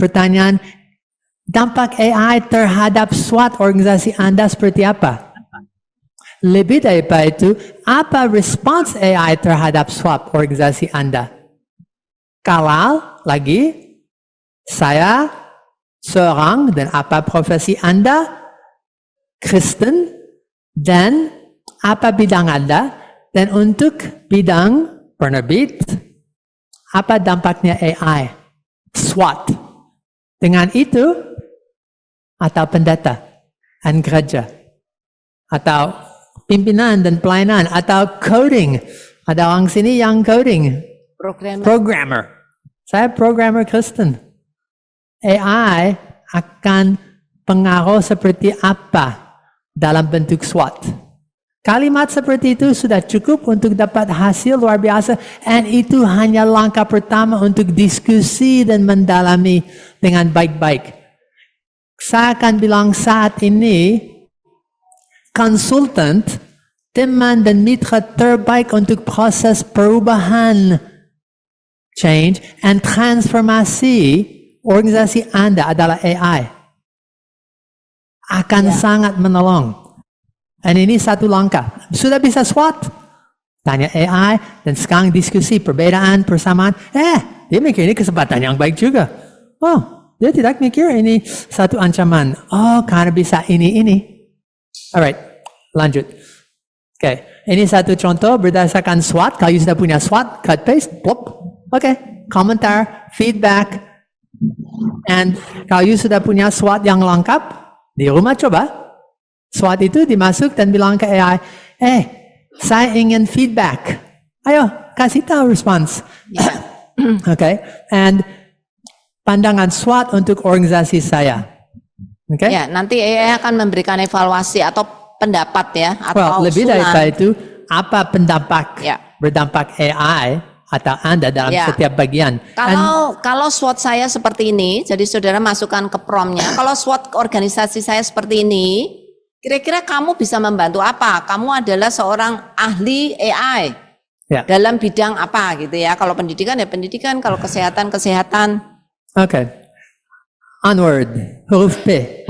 Pertanyaan, dampak AI terhadap SWOT organisasi Anda seperti apa? Lebih daripada itu, apa respons AI terhadap SWOT organisasi Anda? Kalau lagi, saya seorang dan apa profesi Anda, Kristen, dan apa bidang Anda, dan untuk bidang penerbit, apa dampaknya AI? SWOT. Dengan itu, atau pendeta, dan gereja, atau pimpinan dan pelayanan, atau coding. Ada orang sini yang coding. Programmer. Saya programmer Kristen. AI akan pengaruh seperti apa dalam bentuk SWOT? Kalimat seperti itu sudah cukup untuk dapat hasil luar biasa, dan itu hanya langkah pertama untuk diskusi dan mendalami dengan baik-baik. Saya akan bilang saat ini, konsultan, teman dan mitra terbaik untuk proses perubahan, change, and transformasi organisasi Anda adalah AI. Akan sangat menolong. Dan ini satu langkah. Sudah bisa SWOT? Tanya AI, dan sekarang diskusi perbedaan, persamaan. Dia mikir ini kesempatan yang baik juga. Oh, dia tidak mikir ini satu ancaman. Oh, karena bisa ini. Alright, lanjut. Oke, ini satu contoh berdasarkan SWOT. Kalau sudah punya SWOT, cut paste, plop. Oke, komentar, feedback. And kalau sudah punya SWOT yang lengkap, di rumah coba. SWOT itu dimasuk dan bilang ke AI, saya ingin feedback. Ayo, kasih tahu respons. Okay, and pandangan SWOT untuk organisasi saya. Okay? Ya, nanti AI akan memberikan evaluasi atau pendapat ya, atau lebih daripada itu, apa pendampak berdampak AI atau Anda dalam setiap bagian. Kalau SWOT saya seperti ini, jadi saudara masukkan ke promnya, kalau SWOT organisasi saya seperti ini, kira-kira kamu bisa membantu apa? Kamu adalah seorang ahli AI dalam bidang apa gitu ya. Kalau pendidikan ya pendidikan, kalau kesehatan. Oke. Onward, huruf P.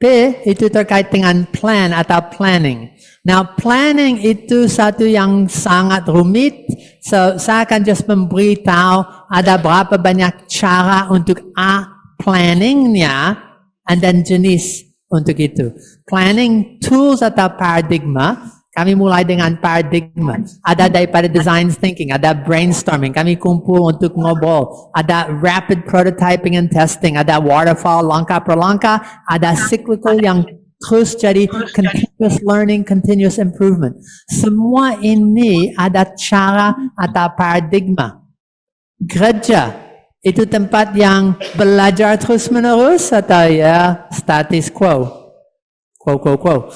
P itu terkait dengan plan atau planning. Now planning itu satu yang sangat rumit. So saya akan just memberitahu ada berapa banyak cara untuk planningnya, and then jenis untuk itu. Planning tools atau paradigma, kami mulai dengan paradigma. Ada daripada design thinking, ada brainstorming, kami kumpul untuk ngobrol. Ada rapid prototyping and testing, ada waterfall langkah per langkah, ada cyclical yang terus jadi continuous learning, continuous improvement. Semua ini ada cara atau paradigma. Gereja itu tempat yang belajar terus menerus atau status quo. Quo.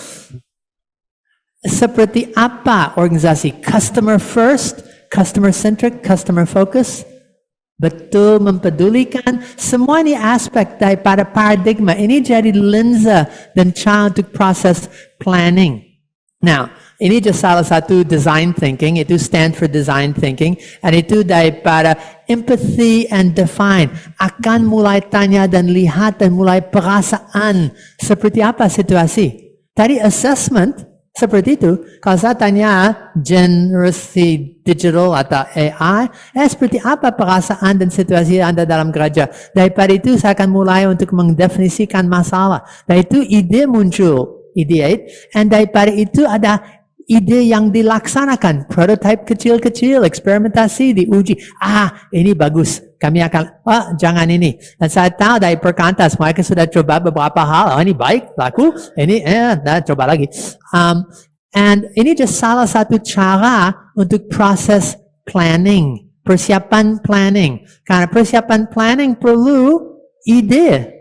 Seperti apa organisasi? Customer first, customer centric, customer focus. Betul mempedulikan. Semua ini aspek daripada paradigma. Ini jadi lensa dan cara untuk proses planning. Now, ini just salah satu design thinking, itu stand for design thinking, and itu daripada empathy and define. Akan mulai tanya dan lihat dan mulai perasaan seperti apa situasi. Tadi assessment seperti itu. Kalau saya tanya generasi digital atau AI, seperti apa perasaan dan situasi Anda dalam gereja. Daripada itu saya akan mulai untuk mendefinisikan masalah. Dan itu ide muncul. Ideate, and daripada itu ada ide yang dilaksanakan, prototype kecil-kecil, eksperimentasi, diuji. Ini bagus, kami akan, jangan ini. Dan saya tahu dari perkantas, mereka sudah coba beberapa hal, ini baik, laku, ini, coba lagi. And ini just salah satu cara untuk proses planning, persiapan planning. Karena persiapan planning perlu ide.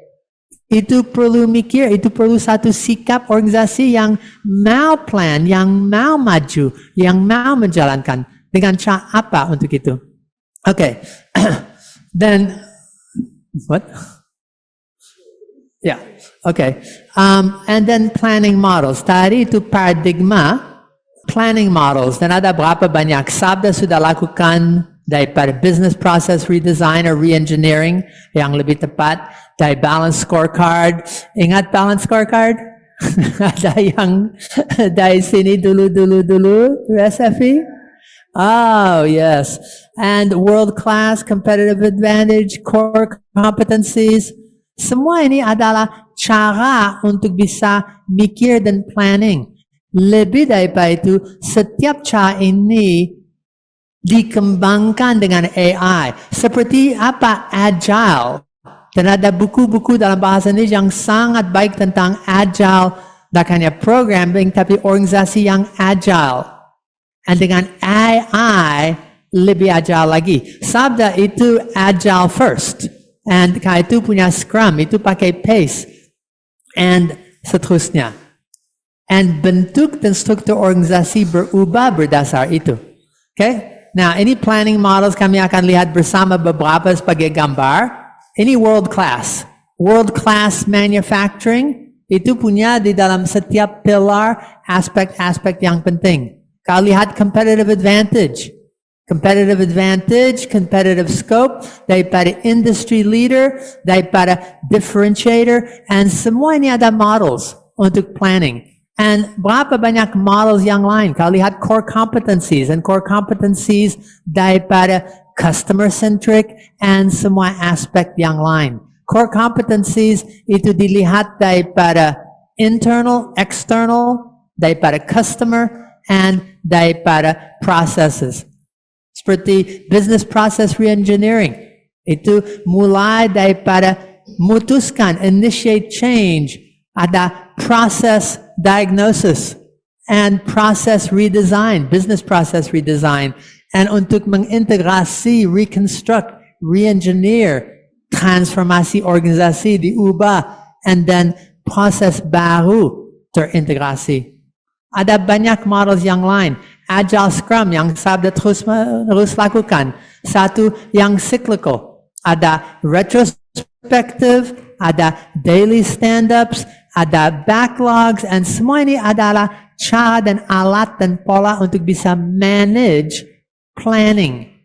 Itu perlu mikir, itu perlu satu sikap organisasi yang mau plan, yang mau maju, yang mau menjalankan. Dengan cara apa untuk itu? Okay. Then, what? Yeah, okay. And then planning models. Tadi itu paradigma, planning models. Dan ada berapa banyak sabda sudah lakukan daripada business process redesign or re-engineering yang lebih tepat, dari balance scorecard. Ingat balance scorecard? Ada yang dari sini dulu, recipe? Oh, yes. And world-class competitive advantage, core competencies. Semua ini adalah cara untuk bisa mikir dan planning. Lebih daripada itu, setiap cara ini dikembangkan dengan AI. Seperti apa? Agile. Dan ada buku-buku dalam bahasa Indonesia yang sangat baik tentang agile, bukan hanya programming, tapi organisasi yang agile. Dan dengan AI, lebih agile lagi. Sabda itu agile first. And kalau itu punya Scrum, itu pakai pace. And seterusnya. And bentuk dan struktur organisasi berubah berdasar itu. Okay? Nah, ini planning models kami akan lihat bersama beberapa sebagai gambar. Ini world class. World class manufacturing itu punya di dalam setiap pilar aspek-aspek yang penting. Kalau lihat competitive advantage. Competitive advantage, competitive scope, daripada industry leader, daripada differentiator, and semua ini ada models untuk planning. And berapa banyak models yang lain? Kalau lihat core competencies, and core competencies daripada customer-centric and semua aspek yang lain. Core competencies itu dilihat daripada internal, external, daripada customer, and daripada processes. Seperti business process re-engineering. Itu mulai daripada mutuskan, initiate change, ada process diagnosis and process redesign, business process redesign, and untuk mengintegrasi, reconstruct, re-engineer, transformasi organisasi diubah, and then proses baru terintegrasi. Ada banyak models yang lain. Agile Scrum yang Sabda terus lakukan. Satu yang cyclical. Ada retrospective, ada daily stand-ups, ada backlogs, and semua ini adalah cara dan alat dan pola untuk bisa manage planning.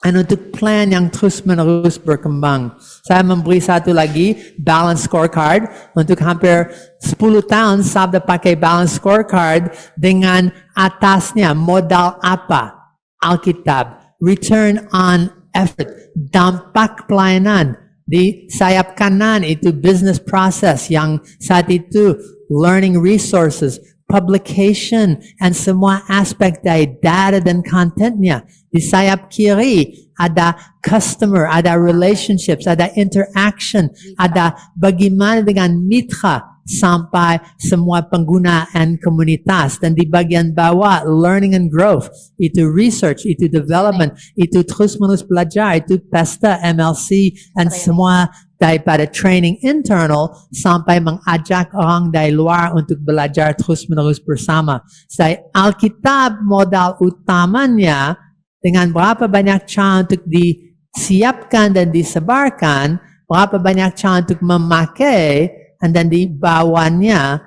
Dan untuk plan yang terus-menerus berkembang. Saya memberi satu lagi, balance scorecard. Untuk hampir 10 tahun, Sabda pakai balance scorecard dengan atasnya modal apa? Alkitab. Return on effort. Dampak pelayanan. Di sayap kanan itu business process yang saat itu learning resources, publication, and semua aspek dari data dan contentnya. Di sayap kiri ada customer, ada relationships, ada interaction, ada bagaimana dengan mitra sampai semua pengguna dan komunitas. Dan di bagian bawah learning and growth, itu research, itu development, itu terus-menerus belajar, itu pesta MLC, dan semua daripada training internal sampai mengajak orang dari luar untuk belajar terus-menerus bersama. Saya Alkitab modal utamanya dengan berapa banyak cara untuk disiapkan dan disebarkan, berapa banyak cara untuk memakai, dan di bawahnya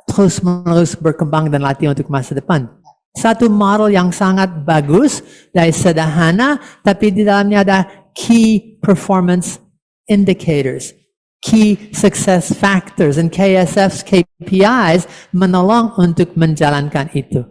terus-menerus berkembang dan latih untuk masa depan. Satu model yang sangat bagus, dari sederhana, tapi di dalamnya ada key performance indicators, key success factors, and KSF's KPIs menolong untuk menjalankan itu.